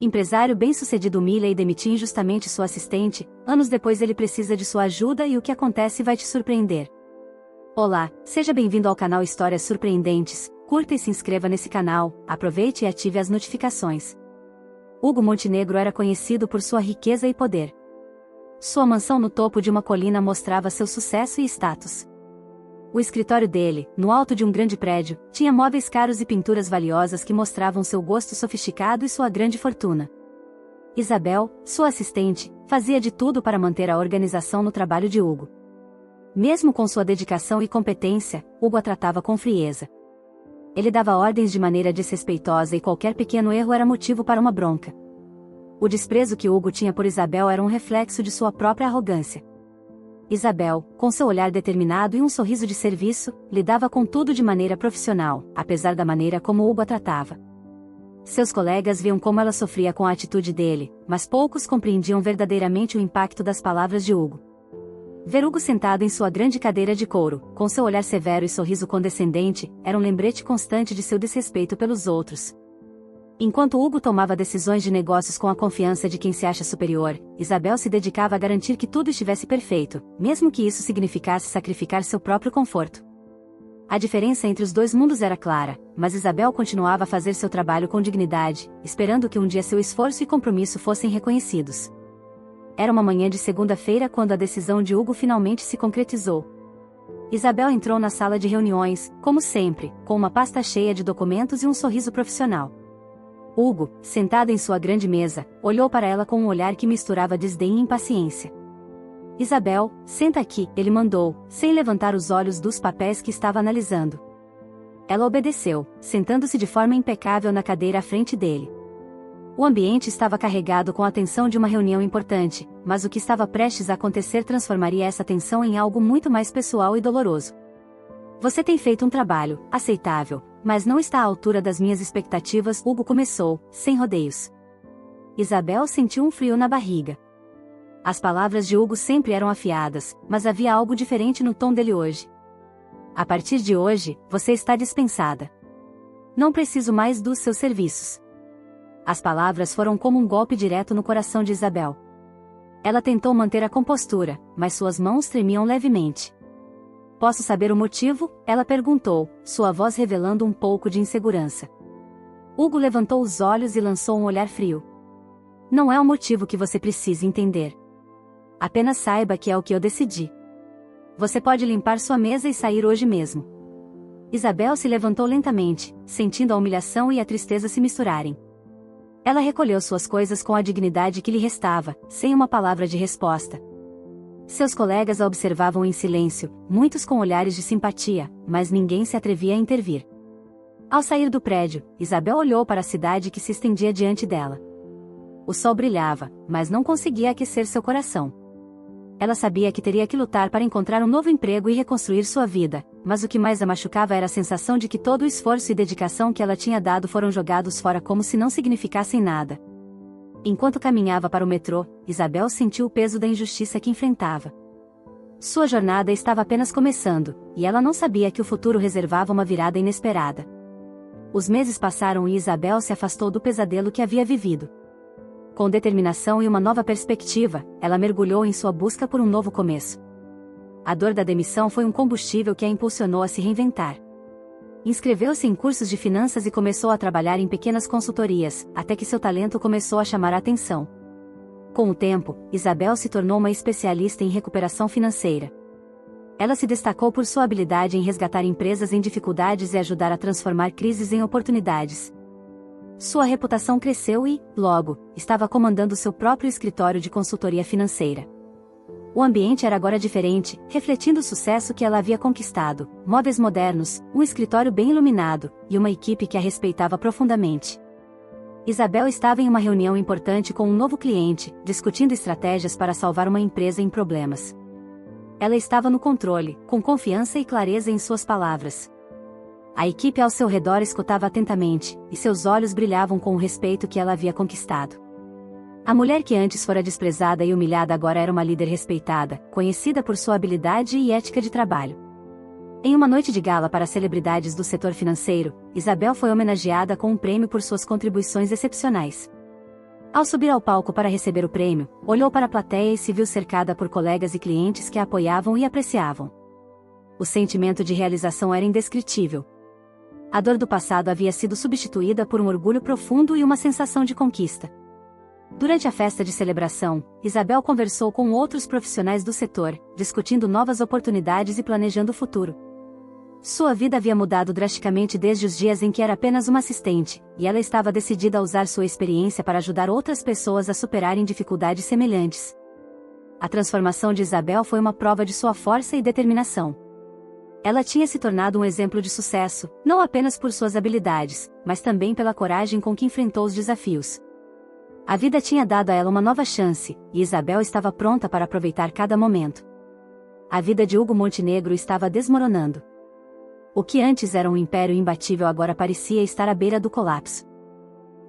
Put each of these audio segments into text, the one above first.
Empresário bem-sucedido humilha e demite injustamente sua assistente, anos depois ele precisa de sua ajuda e o que acontece vai te surpreender. Olá, seja bem-vindo ao canal Histórias Surpreendentes, curta e se inscreva nesse canal, aproveite e ative as notificações. Hugo Montenegro era conhecido por sua riqueza e poder. Sua mansão no topo de uma colina mostrava seu sucesso e status. O escritório dele, no alto de um grande prédio, tinha móveis caros e pinturas valiosas que mostravam seu gosto sofisticado e sua grande fortuna. Isabel, sua assistente, fazia de tudo para manter a organização no trabalho de Hugo. Mesmo com sua dedicação e competência, Hugo a tratava com frieza. Ele dava ordens de maneira desrespeitosa e qualquer pequeno erro era motivo para uma bronca. O desprezo que Hugo tinha por Isabel era um reflexo de sua própria arrogância. Isabel, com seu olhar determinado e um sorriso de serviço, lidava com tudo de maneira profissional, apesar da maneira como Hugo a tratava. Seus colegas viam como ela sofria com a atitude dele, mas poucos compreendiam verdadeiramente o impacto das palavras de Hugo. Ver Hugo sentado em sua grande cadeira de couro, com seu olhar severo e sorriso condescendente, era um lembrete constante de seu desrespeito pelos outros. Enquanto Hugo tomava decisões de negócios com a confiança de quem se acha superior, Isabel se dedicava a garantir que tudo estivesse perfeito, mesmo que isso significasse sacrificar seu próprio conforto. A diferença entre os dois mundos era clara, mas Isabel continuava a fazer seu trabalho com dignidade, esperando que um dia seu esforço e compromisso fossem reconhecidos. Era uma manhã de segunda-feira quando a decisão de Hugo finalmente se concretizou. Isabel entrou na sala de reuniões, como sempre, com uma pasta cheia de documentos e um sorriso profissional. Hugo, sentado em sua grande mesa, olhou para ela com um olhar que misturava desdém e impaciência. Isabel, senta aqui, ele mandou, sem levantar os olhos dos papéis que estava analisando. Ela obedeceu, sentando-se de forma impecável na cadeira à frente dele. O ambiente estava carregado com a tensão de uma reunião importante, mas o que estava prestes a acontecer transformaria essa tensão em algo muito mais pessoal e doloroso. Você tem feito um trabalho aceitável, mas não está à altura das minhas expectativas, Hugo começou, sem rodeios. Isabel sentiu um frio na barriga. As palavras de Hugo sempre eram afiadas, mas havia algo diferente no tom dele hoje. A partir de hoje, você está dispensada. Não preciso mais dos seus serviços. As palavras foram como um golpe direto no coração de Isabel. Ela tentou manter a compostura, mas suas mãos tremiam levemente. Posso saber o motivo? Ela perguntou, sua voz revelando um pouco de insegurança. Hugo levantou os olhos e lançou um olhar frio. Não é o motivo que você precisa entender. Apenas saiba que é o que eu decidi. Você pode limpar sua mesa e sair hoje mesmo. Isabel se levantou lentamente, sentindo a humilhação e a tristeza se misturarem. Ela recolheu suas coisas com a dignidade que lhe restava, sem uma palavra de resposta. Seus colegas a observavam em silêncio, muitos com olhares de simpatia, mas ninguém se atrevia a intervir. Ao sair do prédio, Isabel olhou para a cidade que se estendia diante dela. O sol brilhava, mas não conseguia aquecer seu coração. Ela sabia que teria que lutar para encontrar um novo emprego e reconstruir sua vida, mas o que mais a machucava era a sensação de que todo o esforço e dedicação que ela tinha dado foram jogados fora como se não significassem nada. Enquanto caminhava para o metrô, Isabel sentiu o peso da injustiça que enfrentava. Sua jornada estava apenas começando, e ela não sabia que o futuro reservava uma virada inesperada. Os meses passaram e Isabel se afastou do pesadelo que havia vivido. Com determinação e uma nova perspectiva, ela mergulhou em sua busca por um novo começo. A dor da demissão foi um combustível que a impulsionou a se reinventar. Inscreveu-se em cursos de finanças e começou a trabalhar em pequenas consultorias, até que seu talento começou a chamar a atenção. Com o tempo, Isabel se tornou uma especialista em recuperação financeira. Ela se destacou por sua habilidade em resgatar empresas em dificuldades e ajudar a transformar crises em oportunidades. Sua reputação cresceu e, logo, estava comandando seu próprio escritório de consultoria financeira. O ambiente era agora diferente, refletindo o sucesso que ela havia conquistado, móveis modernos, um escritório bem iluminado, e uma equipe que a respeitava profundamente. Isabel estava em uma reunião importante com um novo cliente, discutindo estratégias para salvar uma empresa em problemas. Ela estava no controle, com confiança e clareza em suas palavras. A equipe ao seu redor escutava atentamente, e seus olhos brilhavam com o respeito que ela havia conquistado. A mulher que antes fora desprezada e humilhada agora era uma líder respeitada, conhecida por sua habilidade e ética de trabalho. Em uma noite de gala para celebridades do setor financeiro, Isabel foi homenageada com um prêmio por suas contribuições excepcionais. Ao subir ao palco para receber o prêmio, olhou para a plateia e se viu cercada por colegas e clientes que a apoiavam e apreciavam. O sentimento de realização era indescritível. A dor do passado havia sido substituída por um orgulho profundo e uma sensação de conquista. Durante a festa de celebração, Isabel conversou com outros profissionais do setor, discutindo novas oportunidades e planejando o futuro. Sua vida havia mudado drasticamente desde os dias em que era apenas uma assistente, e ela estava decidida a usar sua experiência para ajudar outras pessoas a superarem dificuldades semelhantes. A transformação de Isabel foi uma prova de sua força e determinação. Ela tinha se tornado um exemplo de sucesso, não apenas por suas habilidades, mas também pela coragem com que enfrentou os desafios. A vida tinha dado a ela uma nova chance, e Isabel estava pronta para aproveitar cada momento. A vida de Hugo Montenegro estava desmoronando. O que antes era um império imbatível agora parecia estar à beira do colapso.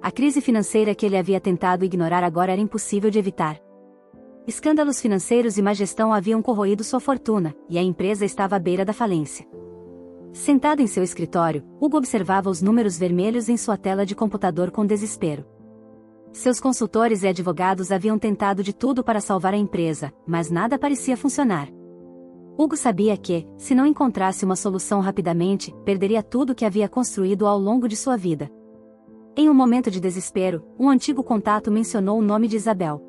A crise financeira que ele havia tentado ignorar agora era impossível de evitar. Escândalos financeiros e má gestão haviam corroído sua fortuna, e a empresa estava à beira da falência. Sentado em seu escritório, Hugo observava os números vermelhos em sua tela de computador com desespero. Seus consultores e advogados haviam tentado de tudo para salvar a empresa, mas nada parecia funcionar. Hugo sabia que, se não encontrasse uma solução rapidamente, perderia tudo que havia construído ao longo de sua vida. Em um momento de desespero, um antigo contato mencionou o nome de Isabel.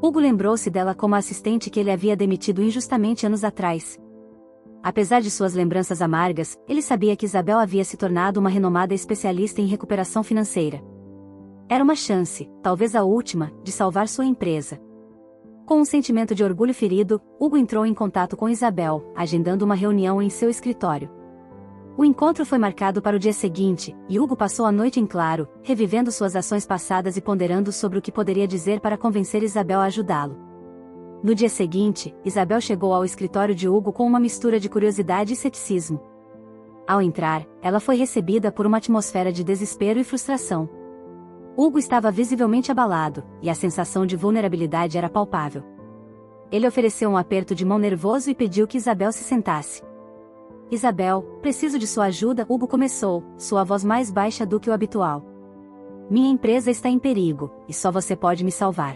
Hugo lembrou-se dela como a assistente que ele havia demitido injustamente anos atrás. Apesar de suas lembranças amargas, ele sabia que Isabel havia se tornado uma renomada especialista em recuperação financeira. Era uma chance, talvez a última, de salvar sua empresa. Com um sentimento de orgulho ferido, Hugo entrou em contato com Isabel, agendando uma reunião em seu escritório. O encontro foi marcado para o dia seguinte, e Hugo passou a noite em claro, revivendo suas ações passadas e ponderando sobre o que poderia dizer para convencer Isabel a ajudá-lo. No dia seguinte, Isabel chegou ao escritório de Hugo com uma mistura de curiosidade e ceticismo. Ao entrar, ela foi recebida por uma atmosfera de desespero e frustração. Hugo estava visivelmente abalado, e a sensação de vulnerabilidade era palpável. Ele ofereceu um aperto de mão nervoso e pediu que Isabel se sentasse. Isabel, preciso de sua ajuda, Hugo começou, sua voz mais baixa do que o habitual. Minha empresa está em perigo, e só você pode me salvar.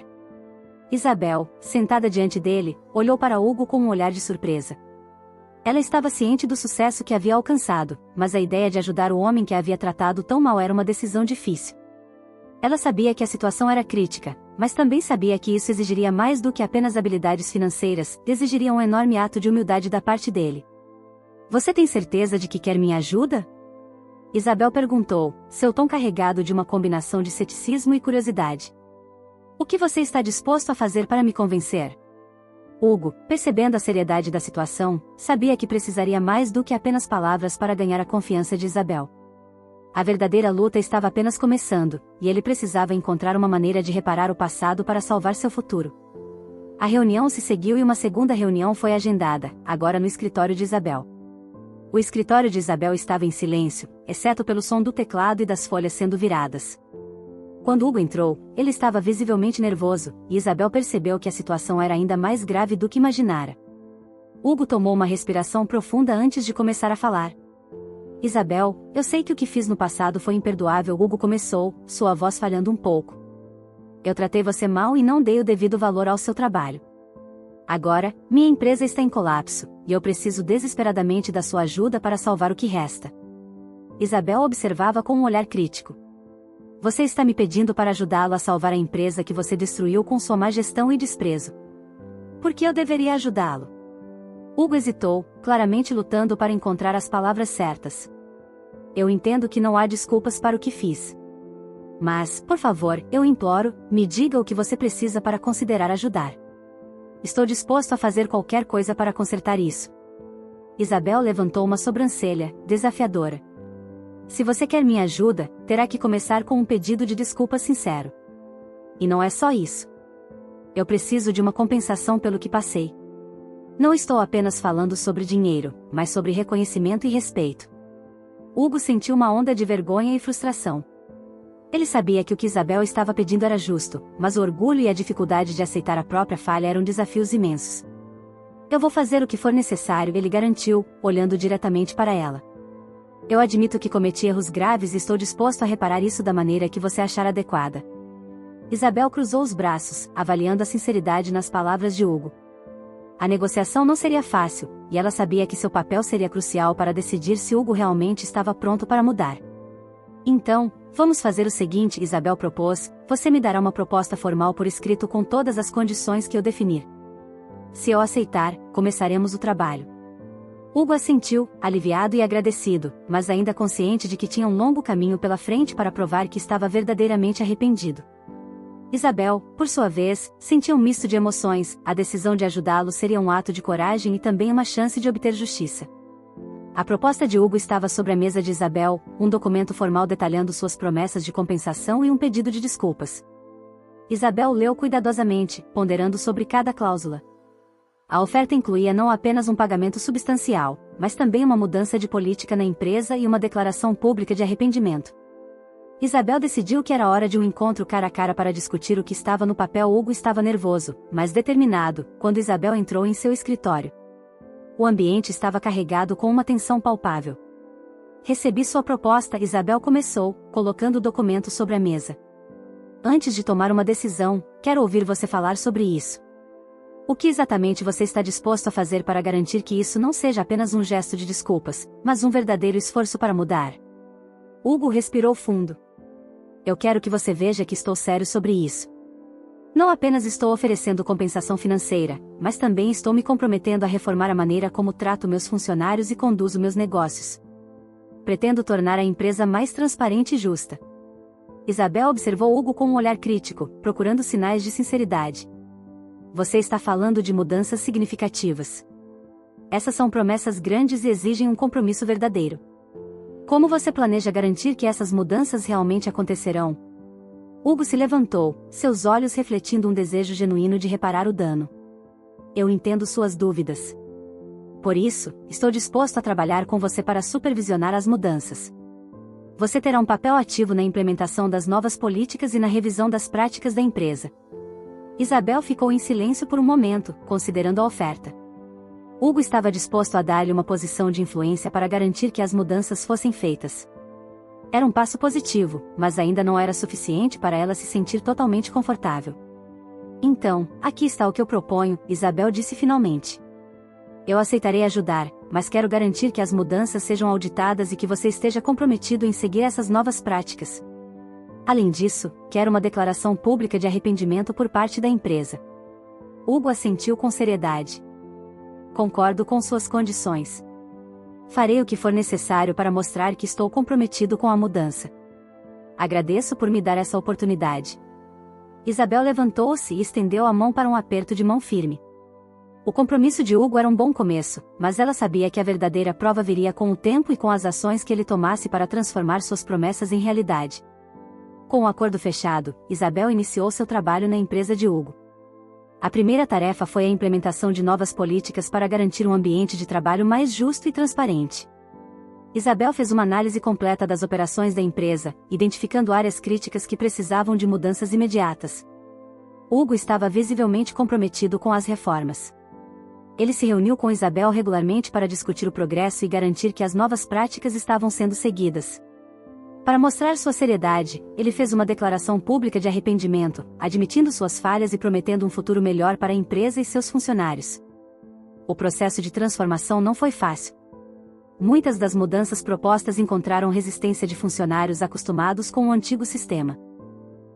Isabel, sentada diante dele, olhou para Hugo com um olhar de surpresa. Ela estava ciente do sucesso que havia alcançado, mas a ideia de ajudar o homem que a havia tratado tão mal era uma decisão difícil. Ela sabia que a situação era crítica, mas também sabia que isso exigiria mais do que apenas habilidades financeiras, exigiria um enorme ato de humildade da parte dele. Você tem certeza de que quer minha ajuda? Isabel perguntou, seu tom carregado de uma combinação de ceticismo e curiosidade. O que você está disposto a fazer para me convencer? Hugo, percebendo a seriedade da situação, sabia que precisaria mais do que apenas palavras para ganhar a confiança de Isabel. A verdadeira luta estava apenas começando, e ele precisava encontrar uma maneira de reparar o passado para salvar seu futuro. A reunião se seguiu e uma segunda reunião foi agendada, agora no escritório de Isabel. O escritório de Isabel estava em silêncio, exceto pelo som do teclado e das folhas sendo viradas. Quando Hugo entrou, ele estava visivelmente nervoso, e Isabel percebeu que a situação era ainda mais grave do que imaginara. Hugo tomou uma respiração profunda antes de começar a falar. Isabel, eu sei que o que fiz no passado foi imperdoável, Hugo começou, sua voz falhando um pouco. Eu tratei você mal e não dei o devido valor ao seu trabalho. Agora, minha empresa está em colapso, e eu preciso desesperadamente da sua ajuda para salvar o que resta. Isabel observava com um olhar crítico. Você está me pedindo para ajudá-lo a salvar a empresa que você destruiu com sua má gestão e desprezo. Por que eu deveria ajudá-lo? Hugo hesitou, claramente lutando para encontrar as palavras certas. Eu entendo que não há desculpas para o que fiz. Mas, por favor, eu imploro, me diga o que você precisa para considerar ajudar. Estou disposto a fazer qualquer coisa para consertar isso. Isabel levantou uma sobrancelha, desafiadora. Se você quer minha ajuda, terá que começar com um pedido de desculpa sincero. E não é só isso. Eu preciso de uma compensação pelo que passei. Não estou apenas falando sobre dinheiro, mas sobre reconhecimento e respeito. Hugo sentiu uma onda de vergonha e frustração. Ele sabia que o que Isabel estava pedindo era justo, mas o orgulho e a dificuldade de aceitar a própria falha eram desafios imensos. Eu vou fazer o que for necessário, ele garantiu, olhando diretamente para ela. Eu admito que cometi erros graves e estou disposto a reparar isso da maneira que você achar adequada. Isabel cruzou os braços, avaliando a sinceridade nas palavras de Hugo. A negociação não seria fácil, e ela sabia que seu papel seria crucial para decidir se Hugo realmente estava pronto para mudar. Então, vamos fazer o seguinte, Isabel propôs, você me dará uma proposta formal por escrito com todas as condições que eu definir. Se eu aceitar, começaremos o trabalho. Hugo assentiu, aliviado e agradecido, mas ainda consciente de que tinha um longo caminho pela frente para provar que estava verdadeiramente arrependido. Isabel, por sua vez, sentia um misto de emoções, a decisão de ajudá-lo seria um ato de coragem e também uma chance de obter justiça. A proposta de Hugo estava sobre a mesa de Isabel, um documento formal detalhando suas promessas de compensação e um pedido de desculpas. Isabel leu cuidadosamente, ponderando sobre cada cláusula. A oferta incluía não apenas um pagamento substancial, mas também uma mudança de política na empresa e uma declaração pública de arrependimento. Isabel decidiu que era hora de um encontro cara a cara para discutir o que estava no papel. Hugo estava nervoso, mas determinado, quando Isabel entrou em seu escritório. O ambiente estava carregado com uma tensão palpável. Recebi sua proposta, Isabel começou, colocando o documento sobre a mesa. Antes de tomar uma decisão, quero ouvir você falar sobre isso. O que exatamente você está disposto a fazer para garantir que isso não seja apenas um gesto de desculpas, mas um verdadeiro esforço para mudar? Hugo respirou fundo. Eu quero que você veja que estou sério sobre isso. Não apenas estou oferecendo compensação financeira, mas também estou me comprometendo a reformar a maneira como trato meus funcionários e conduzo meus negócios. Pretendo tornar a empresa mais transparente e justa. Isabel observou Hugo com um olhar crítico, procurando sinais de sinceridade. Você está falando de mudanças significativas. Essas são promessas grandes e exigem um compromisso verdadeiro. Como você planeja garantir que essas mudanças realmente acontecerão? Hugo se levantou, seus olhos refletindo um desejo genuíno de reparar o dano. Eu entendo suas dúvidas. Por isso, estou disposto a trabalhar com você para supervisionar as mudanças. Você terá um papel ativo na implementação das novas políticas e na revisão das práticas da empresa. Isabel ficou em silêncio por um momento, considerando a oferta. Hugo estava disposto a dar-lhe uma posição de influência para garantir que as mudanças fossem feitas. Era um passo positivo, mas ainda não era suficiente para ela se sentir totalmente confortável. Então, aqui está o que eu proponho, Isabel disse finalmente. Eu aceitarei ajudar, mas quero garantir que as mudanças sejam auditadas e que você esteja comprometido em seguir essas novas práticas. Além disso, quero uma declaração pública de arrependimento por parte da empresa. Hugo assentiu com seriedade. Concordo com suas condições. Farei o que for necessário para mostrar que estou comprometido com a mudança. Agradeço por me dar essa oportunidade. Isabel levantou-se e estendeu a mão para um aperto de mão firme. O compromisso de Hugo era um bom começo, mas ela sabia que a verdadeira prova viria com o tempo e com as ações que ele tomasse para transformar suas promessas em realidade. Com o acordo fechado, Isabel iniciou seu trabalho na empresa de Hugo. A primeira tarefa foi a implementação de novas políticas para garantir um ambiente de trabalho mais justo e transparente. Isabel fez uma análise completa das operações da empresa, identificando áreas críticas que precisavam de mudanças imediatas. Hugo estava visivelmente comprometido com as reformas. Ele se reuniu com Isabel regularmente para discutir o progresso e garantir que as novas práticas estavam sendo seguidas. Para mostrar sua seriedade, ele fez uma declaração pública de arrependimento, admitindo suas falhas e prometendo um futuro melhor para a empresa e seus funcionários. O processo de transformação não foi fácil. Muitas das mudanças propostas encontraram resistência de funcionários acostumados com o antigo sistema.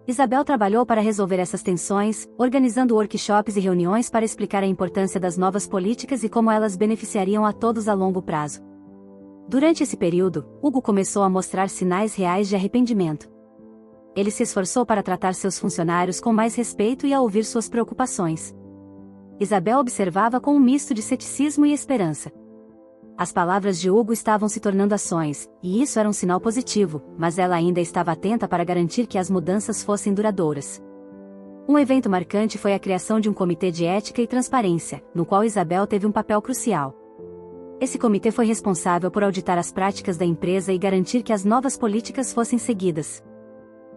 Isabel trabalhou para resolver essas tensões, organizando workshops e reuniões para explicar a importância das novas políticas e como elas beneficiariam a todos a longo prazo. Durante esse período, Hugo começou a mostrar sinais reais de arrependimento. Ele se esforçou para tratar seus funcionários com mais respeito e a ouvir suas preocupações. Isabel observava com um misto de ceticismo e esperança. As palavras de Hugo estavam se tornando ações, e isso era um sinal positivo, mas ela ainda estava atenta para garantir que as mudanças fossem duradouras. Um evento marcante foi a criação de um comitê de ética e transparência, no qual Isabel teve um papel crucial. Esse comitê foi responsável por auditar as práticas da empresa e garantir que as novas políticas fossem seguidas.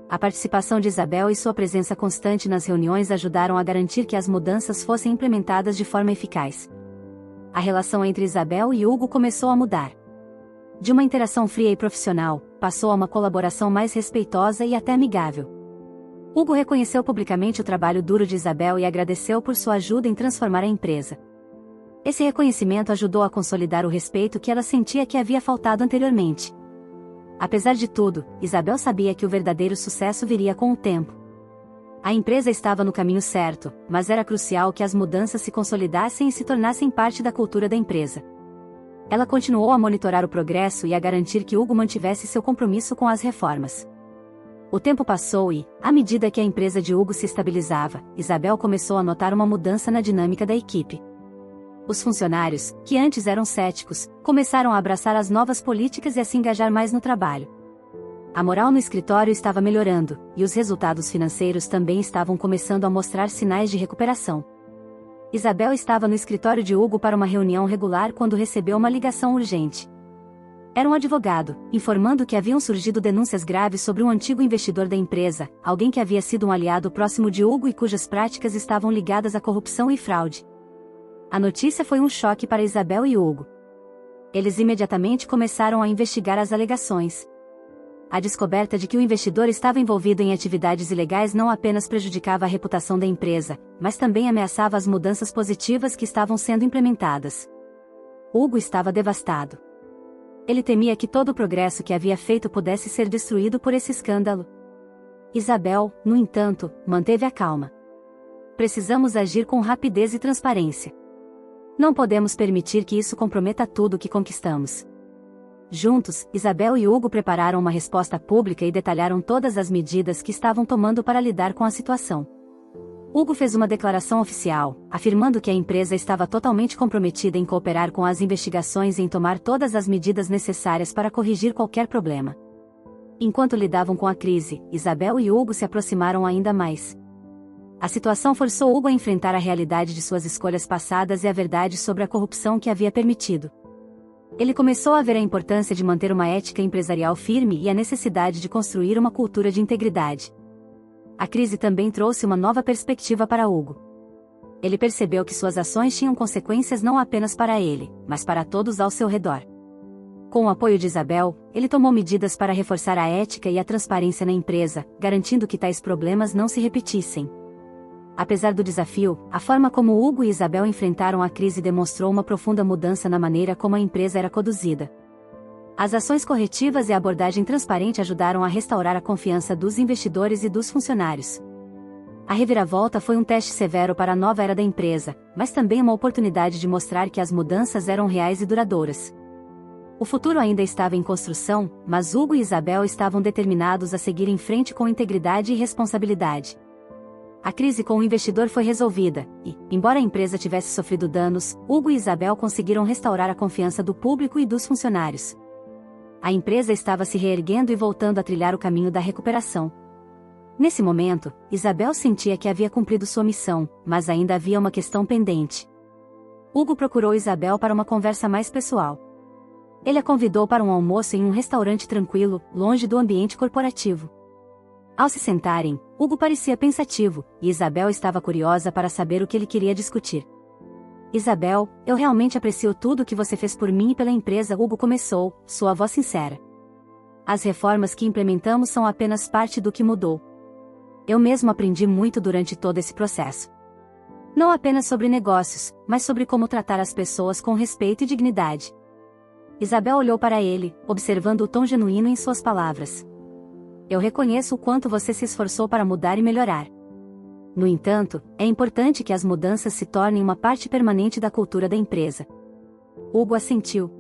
A participação de Isabel e sua presença constante nas reuniões ajudaram a garantir que as mudanças fossem implementadas de forma eficaz. A relação entre Isabel e Hugo começou a mudar. De uma interação fria e profissional, passou a uma colaboração mais respeitosa e até amigável. Hugo reconheceu publicamente o trabalho duro de Isabel e agradeceu por sua ajuda em transformar a empresa. Esse reconhecimento ajudou a consolidar o respeito que ela sentia que havia faltado anteriormente. Apesar de tudo, Isabel sabia que o verdadeiro sucesso viria com o tempo. A empresa estava no caminho certo, mas era crucial que as mudanças se consolidassem e se tornassem parte da cultura da empresa. Ela continuou a monitorar o progresso e a garantir que Hugo mantivesse seu compromisso com as reformas. O tempo passou e, à medida que a empresa de Hugo se estabilizava, Isabel começou a notar uma mudança na dinâmica da equipe. Os funcionários, que antes eram céticos, começaram a abraçar as novas políticas e a se engajar mais no trabalho. A moral no escritório estava melhorando, e os resultados financeiros também estavam começando a mostrar sinais de recuperação. Isabel estava no escritório de Hugo para uma reunião regular quando recebeu uma ligação urgente. Era um advogado, informando que haviam surgido denúncias graves sobre um antigo investidor da empresa, alguém que havia sido um aliado próximo de Hugo e cujas práticas estavam ligadas à corrupção e fraude. A notícia foi um choque para Isabel e Hugo. Eles imediatamente começaram a investigar as alegações. A descoberta de que o investidor estava envolvido em atividades ilegais não apenas prejudicava a reputação da empresa, mas também ameaçava as mudanças positivas que estavam sendo implementadas. Hugo estava devastado. Ele temia que todo o progresso que havia feito pudesse ser destruído por esse escândalo. Isabel, no entanto, manteve a calma. Precisamos agir com rapidez e transparência. Não podemos permitir que isso comprometa tudo o que conquistamos. Juntos, Isabel e Hugo prepararam uma resposta pública e detalharam todas as medidas que estavam tomando para lidar com a situação. Hugo fez uma declaração oficial, afirmando que a empresa estava totalmente comprometida em cooperar com as investigações e em tomar todas as medidas necessárias para corrigir qualquer problema. Enquanto lidavam com a crise, Isabel e Hugo se aproximaram ainda mais. A situação forçou Hugo a enfrentar a realidade de suas escolhas passadas e a verdade sobre a corrupção que havia permitido. Ele começou a ver a importância de manter uma ética empresarial firme e a necessidade de construir uma cultura de integridade. A crise também trouxe uma nova perspectiva para Hugo. Ele percebeu que suas ações tinham consequências não apenas para ele, mas para todos ao seu redor. Com o apoio de Isabel, ele tomou medidas para reforçar a ética e a transparência na empresa, garantindo que tais problemas não se repetissem. Apesar do desafio, a forma como Hugo e Isabel enfrentaram a crise demonstrou uma profunda mudança na maneira como a empresa era conduzida. As ações corretivas e a abordagem transparente ajudaram a restaurar a confiança dos investidores e dos funcionários. A reviravolta foi um teste severo para a nova era da empresa, mas também uma oportunidade de mostrar que as mudanças eram reais e duradouras. O futuro ainda estava em construção, mas Hugo e Isabel estavam determinados a seguir em frente com integridade e responsabilidade. A crise com o investidor foi resolvida, e, embora a empresa tivesse sofrido danos, Hugo e Isabel conseguiram restaurar a confiança do público e dos funcionários. A empresa estava se reerguendo e voltando a trilhar o caminho da recuperação. Nesse momento, Isabel sentia que havia cumprido sua missão, mas ainda havia uma questão pendente. Hugo procurou Isabel para uma conversa mais pessoal. Ele a convidou para um almoço em um restaurante tranquilo, longe do ambiente corporativo. Ao se sentarem, Hugo parecia pensativo, e Isabel estava curiosa para saber o que ele queria discutir. Isabel, eu realmente aprecio tudo o que você fez por mim e pela empresa. Hugo começou, sua voz sincera. As reformas que implementamos são apenas parte do que mudou. Eu mesmo aprendi muito durante todo esse processo. Não apenas sobre negócios, mas sobre como tratar as pessoas com respeito e dignidade. Isabel olhou para ele, observando o tom genuíno em suas palavras. Eu reconheço o quanto você se esforçou para mudar e melhorar. No entanto, é importante que as mudanças se tornem uma parte permanente da cultura da empresa. Hugo assentiu.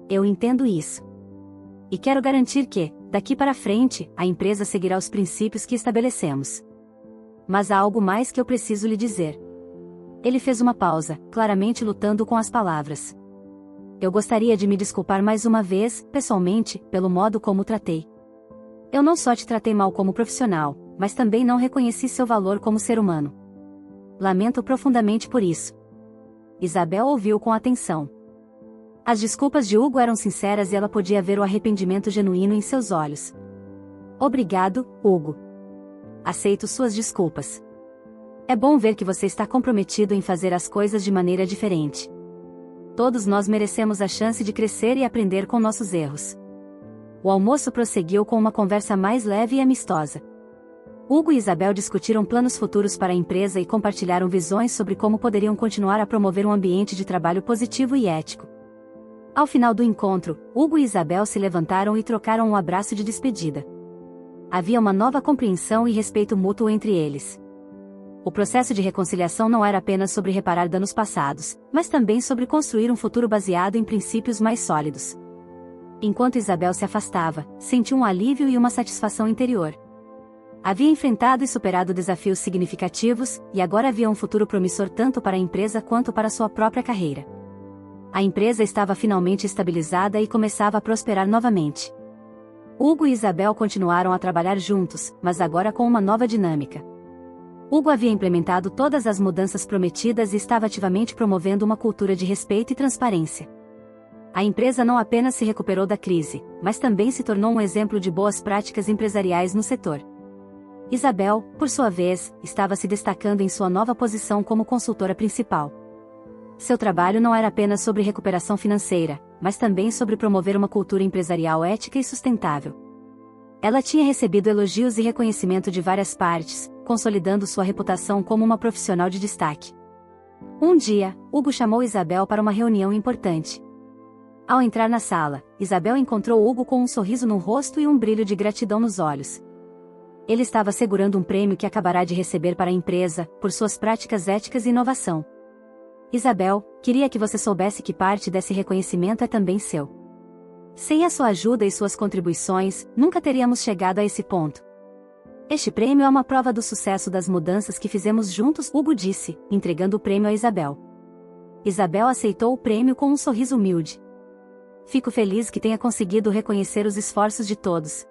Eu entendo isso. E quero garantir que, daqui para frente, a empresa seguirá os princípios que estabelecemos. Mas há algo mais que eu preciso lhe dizer. Ele fez uma pausa, claramente lutando com as palavras. Eu gostaria de me desculpar mais uma vez, pessoalmente, pelo modo como o tratei. Eu não só te tratei mal como profissional, mas também não reconheci seu valor como ser humano. Lamento profundamente por isso. Isabel ouviu com atenção. As desculpas de Hugo eram sinceras e ela podia ver o arrependimento genuíno em seus olhos. Obrigado, Hugo. Aceito suas desculpas. É bom ver que você está comprometido em fazer as coisas de maneira diferente. Todos nós merecemos a chance de crescer e aprender com nossos erros. O almoço prosseguiu com uma conversa mais leve e amistosa. Hugo e Isabel discutiram planos futuros para a empresa e compartilharam visões sobre como poderiam continuar a promover um ambiente de trabalho positivo e ético. Ao final do encontro, Hugo e Isabel se levantaram e trocaram um abraço de despedida. Havia uma nova compreensão e respeito mútuo entre eles. O processo de reconciliação não era apenas sobre reparar danos passados, mas também sobre construir um futuro baseado em princípios mais sólidos. Enquanto Isabel se afastava, sentiu um alívio e uma satisfação interior. Havia enfrentado e superado desafios significativos, e agora havia um futuro promissor tanto para a empresa quanto para sua própria carreira. A empresa estava finalmente estabilizada e começava a prosperar novamente. Hugo e Isabel continuaram a trabalhar juntos, mas agora com uma nova dinâmica. Hugo havia implementado todas as mudanças prometidas e estava ativamente promovendo uma cultura de respeito e transparência. A empresa não apenas se recuperou da crise, mas também se tornou um exemplo de boas práticas empresariais no setor. Isabel, por sua vez, estava se destacando em sua nova posição como consultora principal. Seu trabalho não era apenas sobre recuperação financeira, mas também sobre promover uma cultura empresarial ética e sustentável. Ela tinha recebido elogios e reconhecimento de várias partes, consolidando sua reputação como uma profissional de destaque. Um dia, Hugo chamou Isabel para uma reunião importante. Ao entrar na sala, Isabel encontrou Hugo com um sorriso no rosto e um brilho de gratidão nos olhos. Ele estava segurando um prêmio que acabará de receber para a empresa, por suas práticas éticas e inovação. Isabel, queria que você soubesse que parte desse reconhecimento é também seu. Sem a sua ajuda e suas contribuições, nunca teríamos chegado a esse ponto. Este prêmio é uma prova do sucesso das mudanças que fizemos juntos, Hugo disse, entregando o prêmio a Isabel. Isabel aceitou o prêmio com um sorriso humilde. Fico feliz que tenha conseguido reconhecer os esforços de todos.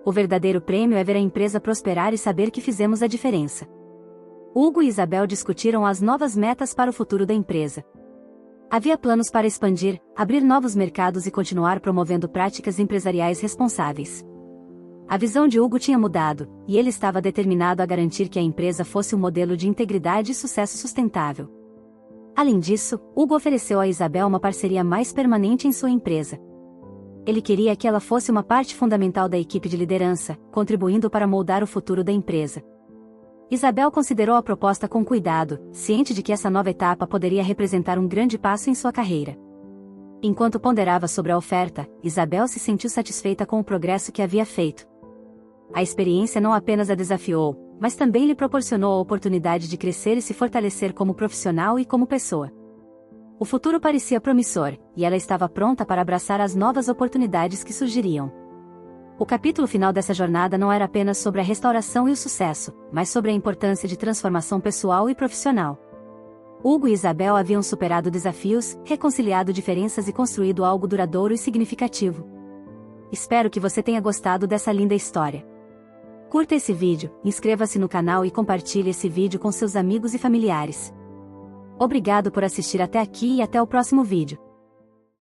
O verdadeiro prêmio é ver a empresa prosperar e saber que fizemos a diferença. Hugo e Isabel discutiram as novas metas para o futuro da empresa. Havia planos para expandir, abrir novos mercados e continuar promovendo práticas empresariais responsáveis. A visão de Hugo tinha mudado, e ele estava determinado a garantir que a empresa fosse um modelo de integridade e sucesso sustentável. Além disso, Hugo ofereceu a Isabel uma parceria mais permanente em sua empresa. Ele queria que ela fosse uma parte fundamental da equipe de liderança, contribuindo para moldar o futuro da empresa. Isabel considerou a proposta com cuidado, ciente de que essa nova etapa poderia representar um grande passo em sua carreira. Enquanto ponderava sobre a oferta, Isabel se sentiu satisfeita com o progresso que havia feito. A experiência não apenas a desafiou, mas também lhe proporcionou a oportunidade de crescer e se fortalecer como profissional e como pessoa. O futuro parecia promissor, e ela estava pronta para abraçar as novas oportunidades que surgiriam. O capítulo final dessa jornada não era apenas sobre a restauração e o sucesso, mas sobre a importância de transformação pessoal e profissional. Hugo e Isabel haviam superado desafios, reconciliado diferenças e construído algo duradouro e significativo. Espero que você tenha gostado dessa linda história. Curta esse vídeo, inscreva-se no canal e compartilhe esse vídeo com seus amigos e familiares. Obrigado por assistir até aqui e até o próximo vídeo.